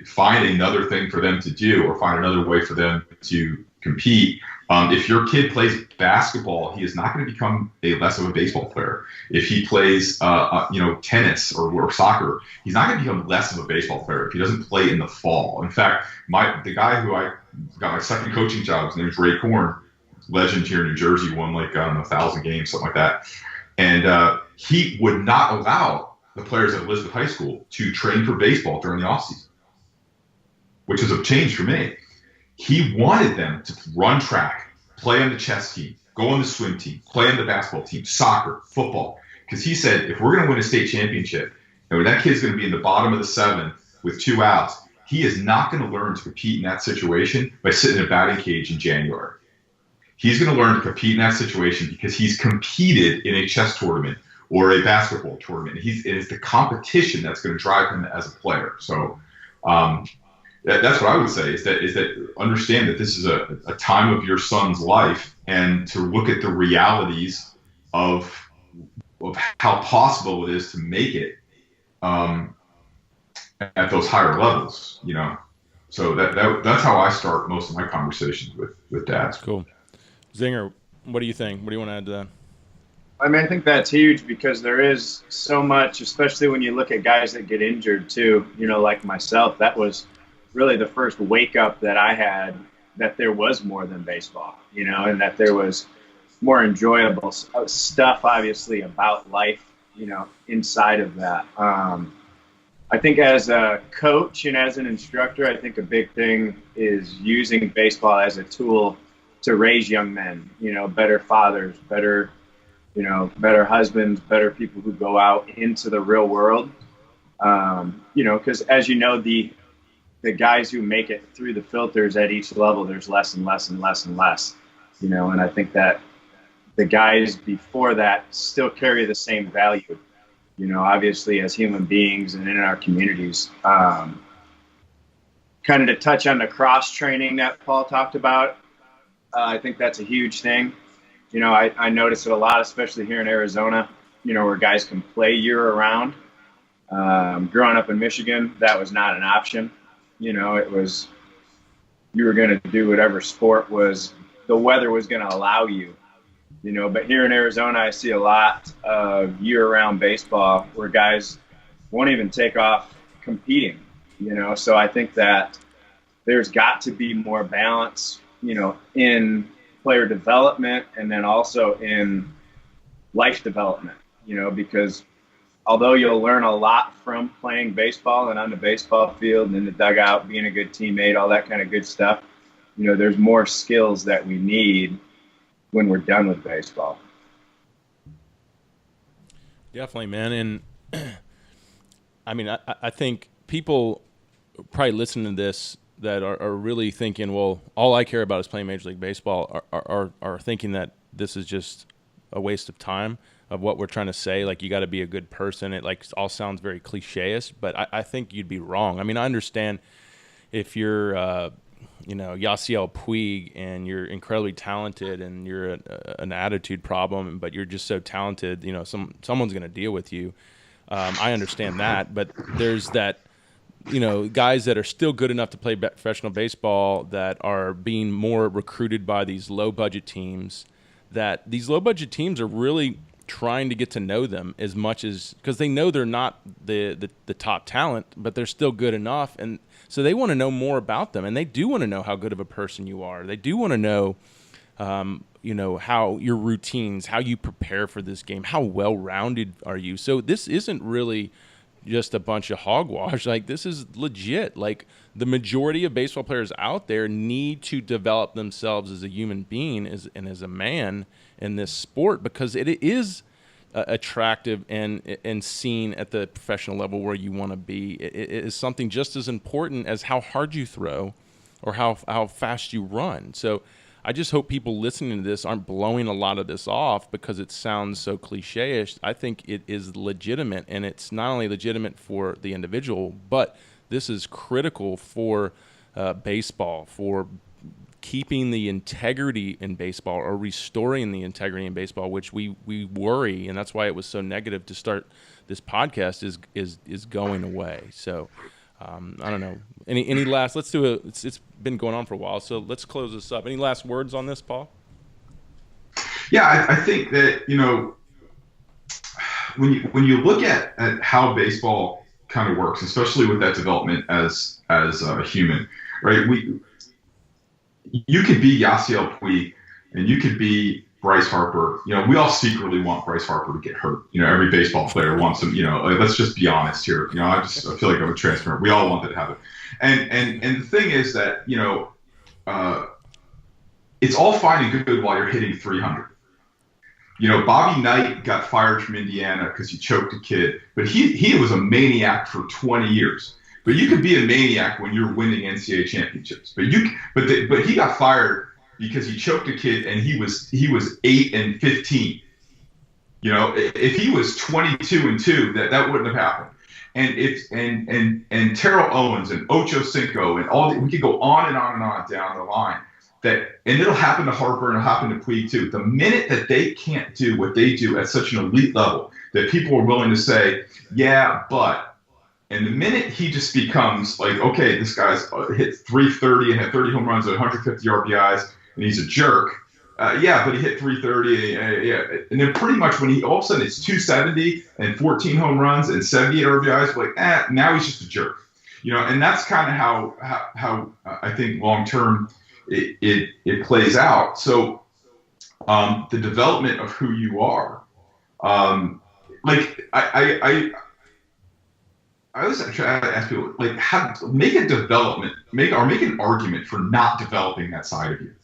find another thing for them to do, or find another way for them to compete. If your kid plays basketball, he is not going to become less of a baseball player. If he plays, tennis or soccer, he's not going to become less of a baseball player if he doesn't play in the fall. In fact, the guy who I got my second coaching job, his name is Ray Korn, legend here in New Jersey, won 1,000 games, something like that. And he would not allow the players at Elizabeth High School to train for baseball during the offseason, which was a change for me. He wanted them to run track, play on the chess team, go on the swim team, play on the basketball team, soccer, football. Because he said, if we're going to win a state championship, and when that kid's going to be in the bottom of the 7 with 2 outs, he is not going to learn to compete in that situation by sitting in a batting cage in January. He's going to learn to compete in that situation because he's competed in a chess tournament or a basketball tournament. It is the competition that's going to drive him as a player. So, that's what I would say is that understand that this is a time of your son's life, and to look at the realities of how possible it is to make it at those higher levels, So that's how I start most of my conversations with dads. Cool. Zinger, what do you think? What do you want to add to that? I mean, I think that's huge because there is so much, especially when you look at guys that get injured too, like myself. That was really the first wake up that I had, that there was more than baseball, and that there was more enjoyable stuff, obviously, about life, inside of that. I think as a coach and as an instructor, I think a big thing is using baseball as a tool to raise young men, better fathers, better husbands, better people who go out into the real world. Because as the guys who make it through the filters at each level, there's less and less and less and less, and I think that the guys before that still carry the same value, obviously as human beings and in our communities. Kind of to touch on the cross training that Paul talked about, I think that's a huge thing. I notice it a lot, especially here in Arizona, where guys can play year round. Growing up in Michigan, that was not an option. It was, you were going to do whatever sport the weather was going to allow you, but here in Arizona, I see a lot of year-round baseball where guys won't even take off competing, so I think that there's got to be more balance, in player development and then also in life development, because although you'll learn a lot from playing baseball and on the baseball field and in the dugout, being a good teammate, all that kind of good stuff, there's more skills that we need when we're done with baseball. Definitely, man. And I mean, I think people probably listening to this that are really thinking, well, all I care about is playing Major League Baseball, are thinking that this is just a waste of time of what we're trying to say. Like, you got to be a good person. It all sounds very cliche-ish, but I think you'd be wrong. I mean, I understand if you're, Yasiel Puig and you're incredibly talented and you're an attitude problem, but you're just so talented, someone's going to deal with you. I understand that, but there's that, guys that are still good enough to play professional baseball that are being more recruited by these low-budget teams, that these low-budget teams are really trying to get to know them as much as, because they know they're not the top talent, but they're still good enough, and so they want to know more about them, and they do want to know how good of a person you are. They do want to know, how your routines, how you prepare for this game, how well-rounded are you. So this isn't really just a bunch of hogwash. Like, this is legit. Like, the majority of baseball players out there need to develop themselves as a human being and as a man in this sport, because it is attractive and seen at the professional level where you want to be. It is something just as important as how hard you throw or how fast you run. So I just hope people listening to this aren't blowing a lot of this off because it sounds so cliche-ish. I think it is legitimate, and it's not only legitimate for the individual, but this is critical for baseball, for keeping the integrity in baseball or restoring the integrity in baseball, which we worry, and that's why it was so negative to start this podcast, is going away. So I don't know. Any last? Let's do it's been going on for a while, so let's close this up. Any last words on this, Paul? Yeah, I think that, when you look at how baseball kind of works, especially with that development as a human, right? You could be Yasiel Puig and you could be Bryce Harper. We all secretly want Bryce Harper to get hurt. Every baseball player wants him. Let's just be honest here. I feel like I'm transparent. We all want that to happen. And the thing is that it's all fine and good while you're hitting 300. Bobby Knight got fired from Indiana because he choked a kid, but he was a maniac for 20 years. But you could be a maniac when you're winning NCAA championships. But he got fired because he choked a kid and he was 8 and 15. If he was 22-2, that wouldn't have happened. And Terrell Owens and Ocho Cinco and we could go on and on and on down the line. And it'll happen to Harper and it'll happen to Puig too. The minute that they can't do what they do at such an elite level, that people are willing to say, yeah, but, and the minute he just becomes like, okay, this guy's hit 330 and had 30 home runs and 150 RBIs, and he's a jerk. Yeah, but he hit 330. Yeah, and then pretty much when all of a sudden it's 270 and 14 home runs and 78 RBIs, like, now he's just a jerk. And that's kind of how I think long term it plays out. So the development of who you are, like I always try to ask people, like, make an argument for not developing that side of you.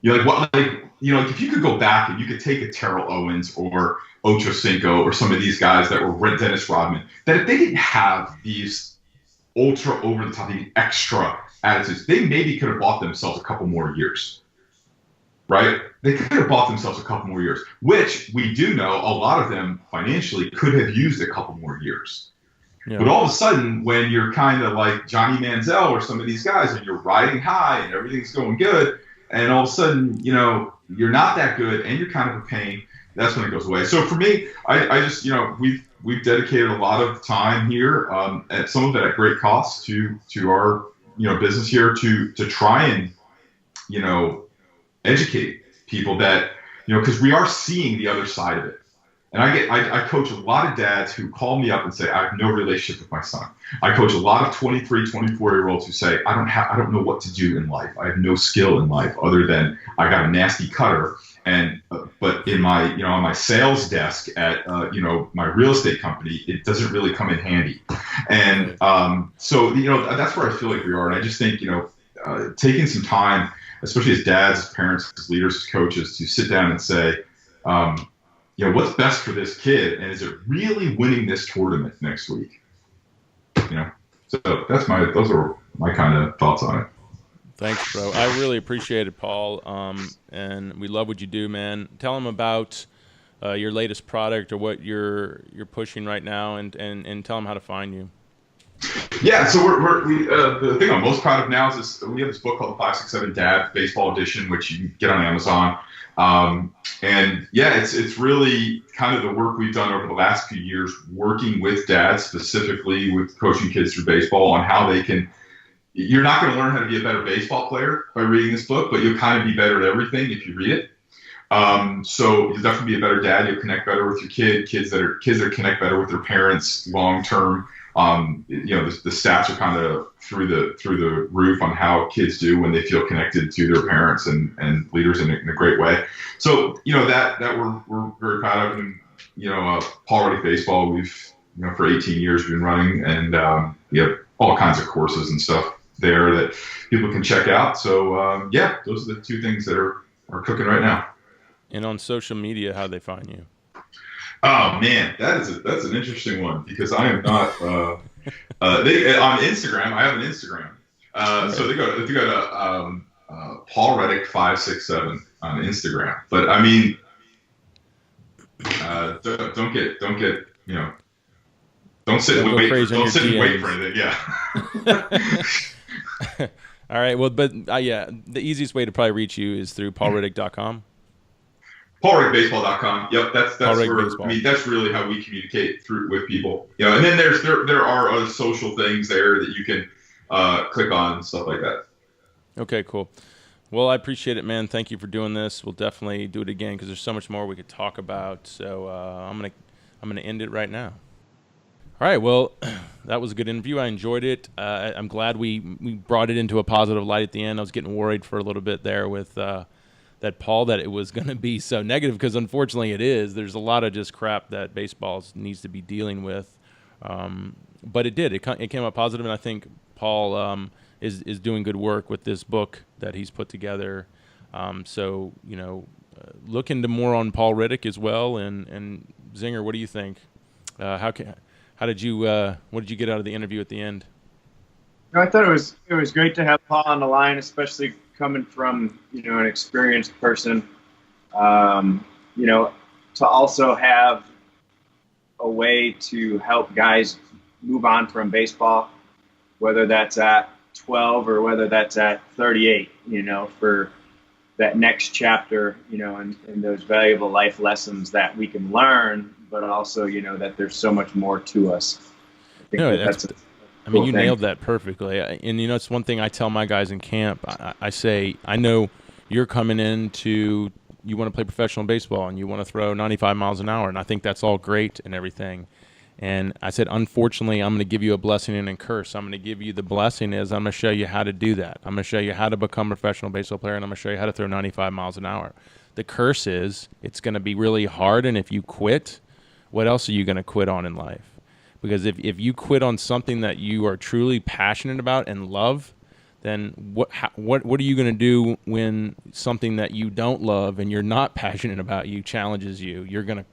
If you could go back and you could take a Terrell Owens or Ocho Cinco or some of these guys that were Dennis Rodman, that if they didn't have these ultra over the top, these extra attitudes, they maybe could have bought themselves a couple more years, right? They could have bought themselves a couple more years, which we do know a lot of them financially could have used a couple more years. Yeah. But all of a sudden, when you're kind of like Johnny Manziel or some of these guys and you're riding high and everything's going good, and all of a sudden, you're not that good and you're kind of a pain, that's when it goes away. So for me, I just, we've dedicated a lot of time here, at some of it at great cost to our business here to try and educate people that because we are seeing the other side of it. And I coach a lot of dads who call me up and say, I have no relationship with my son. I coach a lot of 23, 24-year-olds who say, I don't know what to do in life. I have no skill in life other than I got a nasty cutter. And but in my on my sales desk at my real estate company, it doesn't really come in handy. And so that's where I feel like we are. And I just think taking some time, especially as dads, as parents, as leaders, as coaches, to sit down and say, what's best for this kid, and is it really winning this tournament next week? So those are my kind of thoughts on it. Thanks, bro. I really appreciate it, Paul. And we love what you do, man. Tell them about your latest product or what you're pushing right now, and tell them how to find you. Yeah, so the thing I'm most proud of now is we have this book called the 567 Dad Baseball Edition, which you can get on Amazon. And yeah, it's really kind of the work we've done over the last few years, working with dads, specifically with coaching kids through baseball, on how they can. You're not going to learn how to be a better baseball player by reading this book, but you'll kind of be better at everything if you read it. So you'll definitely be a better dad. You'll connect better with your kids that connect better with their parents long term. The stats are kind of through the roof on how kids do when they feel connected to their parents and leaders in a great way. So that we're very proud of. And Paul Reddick Baseball, we've for 18 years we've been running, and we have all kinds of courses and stuff there that people can check out. So those are the two things that are cooking right now. And on social media, how they find you? Oh man, that's an interesting one, because I am not. They on Instagram. I have an Instagram. So they go to Paul Reddick 567 on Instagram. But I mean, don't get don't sit and wait. Don't sit and wait for anything. Yeah. All right. Well, but the easiest way to probably reach you is through paulreddick.com. PaulReddickBaseball.com. Yep, that's Paul Reddick where Baseball. I mean that's really how we communicate with people. And then there are other social things there that you can click on and stuff like that. Okay, cool. Well, I appreciate it, man. Thank you for doing this. We'll definitely do it again because there's so much more we could talk about. So I'm gonna end it right now. All right. Well, that was a good interview. I enjoyed it. I'm glad we brought it into a positive light at the end. I was getting worried for a little bit there with that Paul that it was going to be so negative because unfortunately it is. There's a lot of just crap that baseball needs to be dealing with, but it did. It came out positive, and I think Paul is doing good work with this book that he's put together. So look into more on Paul Reddick as well. And Zinger, what do you think? What did you get out of the interview at the end? I thought it was great to have Paul on the line, especially coming from an experienced person. To also have a way to help guys move on from baseball, whether that's at 12 or whether that's at 38. For that next chapter, and those valuable life lessons that we can learn, but also, that there's so much more to us. I think that's you nailed that perfectly. And, it's one thing I tell my guys in camp. I say, I know you're coming in you want to play professional baseball and you want to throw 95 miles an hour. And I think that's all great and everything. And I said, unfortunately, I'm going to give you a blessing and a curse. I'm going to give you the blessing is I'm going to show you how to do that. I'm going to show you how to become a professional baseball player, and I'm going to show you how to throw 95 miles an hour. The curse is it's going to be really hard, and if you quit, what else are you going to quit on in life? Because if you quit on something that you are truly passionate about and love, then what are you going to do when something that you don't love and you're not passionate about challenges you? You're gonna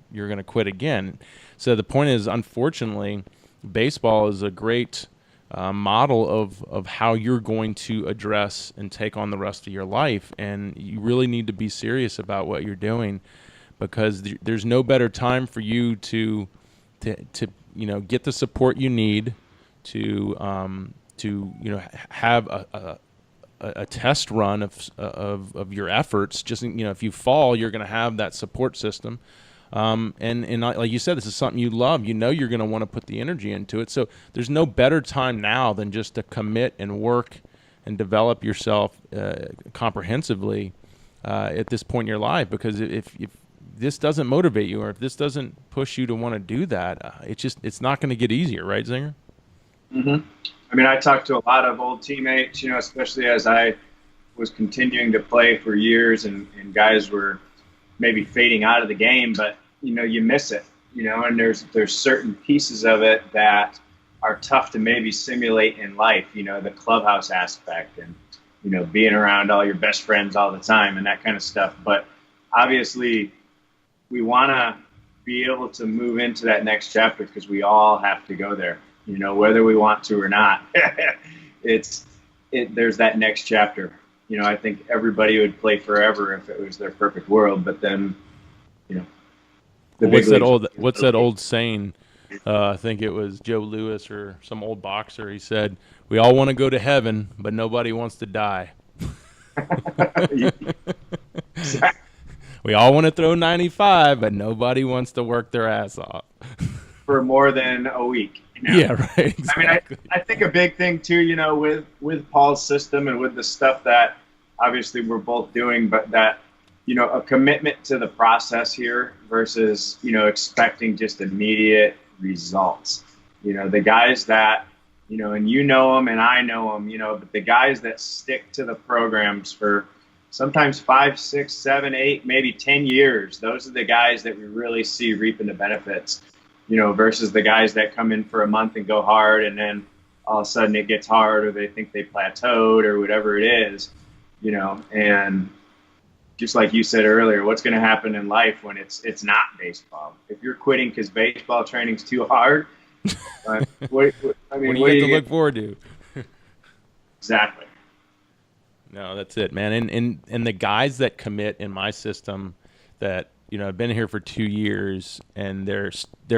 quit again. So the point is, unfortunately, baseball is a great model of how you're going to address and take on the rest of your life, and you really need to be serious about what you're doing, because there's no better time for you to get the support you need to have a test run of your efforts. Just if you fall, you're going to have that support system. And like you said, this is something you love. You're going to want to put the energy into it. So there's no better time now than just to commit and work and develop yourself comprehensively at this point in your life. Because if this doesn't motivate you, or if this doesn't push you to want to do that, it's not going to get easier, right, Zinger? Mm-hmm. I mean, I talked to a lot of old teammates, especially as I was continuing to play for years, and guys were maybe fading out of the game, but you miss it, and there's certain pieces of it that are tough to maybe simulate in life, the clubhouse aspect and being around all your best friends all the time and that kind of stuff. But obviously we want to be able to move into that next chapter, because we all have to go there, whether we want to or not. There's that next chapter. I think everybody would play forever if it was their perfect world, but then, what's that old saying? I think it was Joe Louis or some old boxer. He said, "We all want to go to heaven, but nobody wants to die." We all want to throw 95, but nobody wants to work their ass off for more than a week. Yeah, right. Exactly. I mean, I think a big thing too, with Paul's system and with the stuff that obviously we're both doing, but that, a commitment to the process here versus, expecting just immediate results. The guys that, and them and I know them, but the guys that stick to the programs for sometimes 5, 6, 7, 8, maybe 10 years, those are the guys that we really see reaping the benefits, versus the guys that come in for a month and go hard, and then all of a sudden it gets hard, or they think they plateaued, or whatever it is, and just like you said earlier, what's going to happen in life when it's not baseball? If you're quitting because baseball training's too hard, what do you get to look forward to? Exactly. No, that's it, man. And the guys that commit in my system that, I've been here for 2 years and they're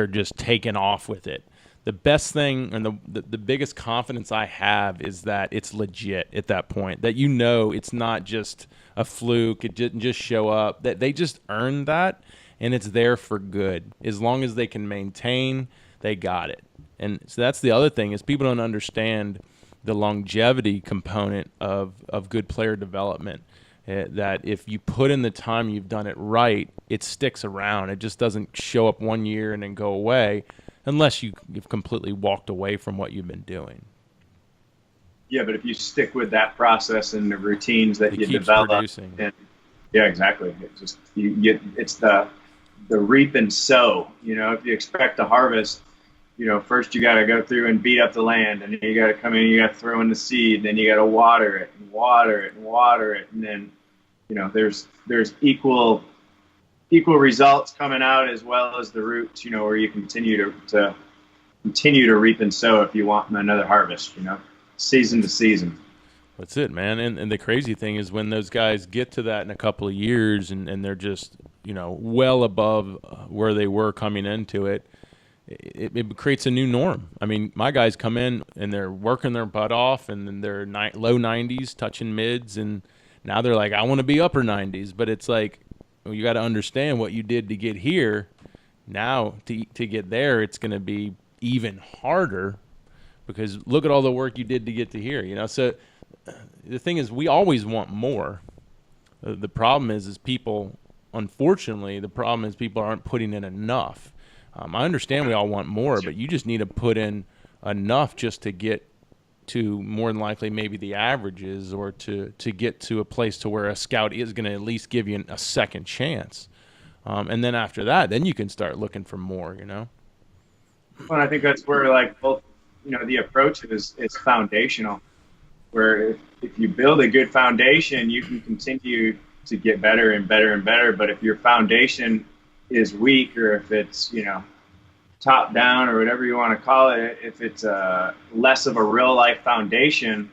just taking off with it. the best thing and the biggest confidence I have is that it's legit at that point, that it's not just a fluke, it didn't just show up, that they just earned that, and it's there for good. As long as they can maintain, they got it. And so that's the other thing, is people don't understand the longevity component of good player development. That if you put in the time, you've done it right, it sticks around. It just doesn't show up one year and then go away, unless you've completely walked away from what you've been doing. Yeah, but if you stick with that process and the routines that you develop, and, yeah, exactly. It just it's the reap and sow. If you expect to harvest, first you got to go through and beat up the land, and then you got to come in, you got to throw in the seed, then you got to water it and water it and water it, and then there's equal results coming out, as well as the roots, where you continue to reap and sow if you want another harvest, season to season. That's it, man. And the crazy thing is, when those guys get to that in a couple of years and they're just, well above where they were coming into it, it creates a new norm. I mean, my guys come in and they're working their butt off, and then they're low 90s, touching mids, and now they're like, I want to be upper 90s. But it's like, you got to understand what you did to get here. Now, to get there, it's going to be even harder, because look at all the work you did to get to here. So the thing is, we always want more. The problem is people, unfortunately, people aren't putting in enough. I understand we all want more, but you just need to put in enough just to get to, more than likely, maybe the averages, or to get to a place to where a scout is going to at least give you a second chance. And then after that, then you can start looking for more, Well, I think that's where, both, the approach is foundational, where if you build a good foundation, you can continue to get better and better and better. But if your foundation is weak, or if it's top down, or whatever you want to call it, if it's less of a real life foundation,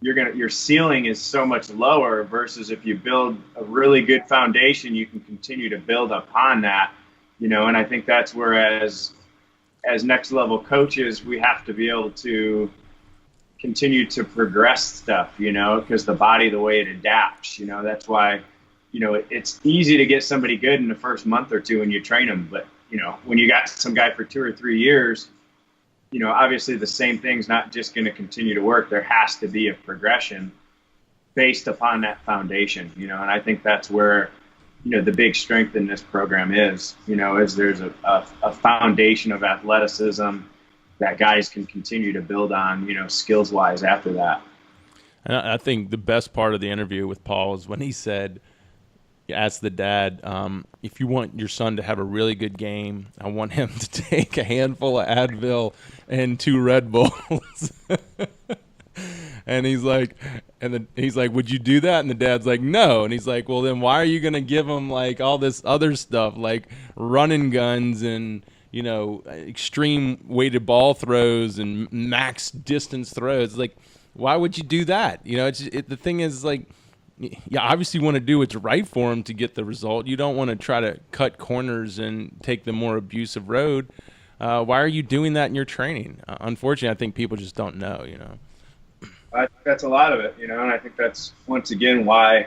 your ceiling is so much lower, versus if you build a really good foundation, you can continue to build upon that. And I think that's where, as next level coaches, we have to be able to continue to progress stuff, because the body, the way it adapts, that's why it's easy to get somebody good in the first month or two when you train them. But, when you got some guy for 2 or 3 years, obviously the same thing's not just going to continue to work. There has to be a progression based upon that foundation, and I think that's where, the big strength in this program is there's a foundation of athleticism that guys can continue to build on, skills wise after that. And I think the best part of the interview with Paul is when he said, asked the dad, if you want your son to have a really good game, I want him to take a handful of Advil and 2 Red Bulls. And he's like, would you do that? And the dad's like, no. And he's like, well, then why are you going to give him all this other stuff, like running guns and, extreme weighted ball throws and max distance throws? Like, why would you do that? The thing is, you obviously want to do what's right for him to get the result. You don't want to try to cut corners and take the more abusive road. Why are you doing that in your training? Unfortunately, I think people just don't know, I think that's a lot of it, and I think that's, once again, why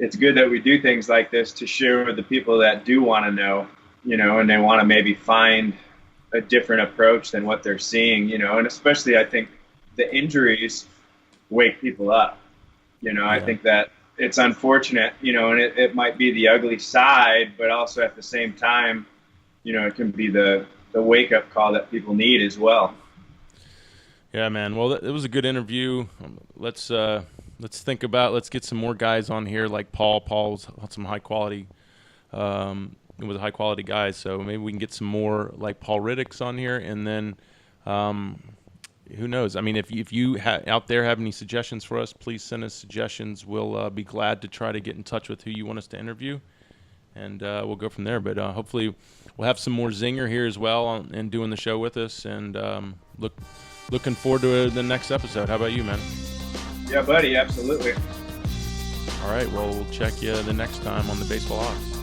it's good that we do things like this, to share with the people that do want to know, and they want to maybe find a different approach than what they're seeing, and especially, I think the injuries wake people up. I think that it's unfortunate, and it might be the ugly side, but also at the same time, it can be the wake-up call that people need as well. Yeah, man. Well, it was a good interview. Let's get some more guys on here like Paul. Paul's some high quality, was a high quality guy. So maybe we can get some more like Paul Reddick's on here, and then who knows? I mean, if you out there have any suggestions for us, please send us suggestions. We'll be glad to try to get in touch with who you want us to interview, and we'll go from there. But hopefully, we'll have some more zinger here as well and doing the show with us, and looking forward to the next episode. How about you, man? Yeah, buddy, absolutely. All right, well, we'll check you the next time on the Baseball Opps.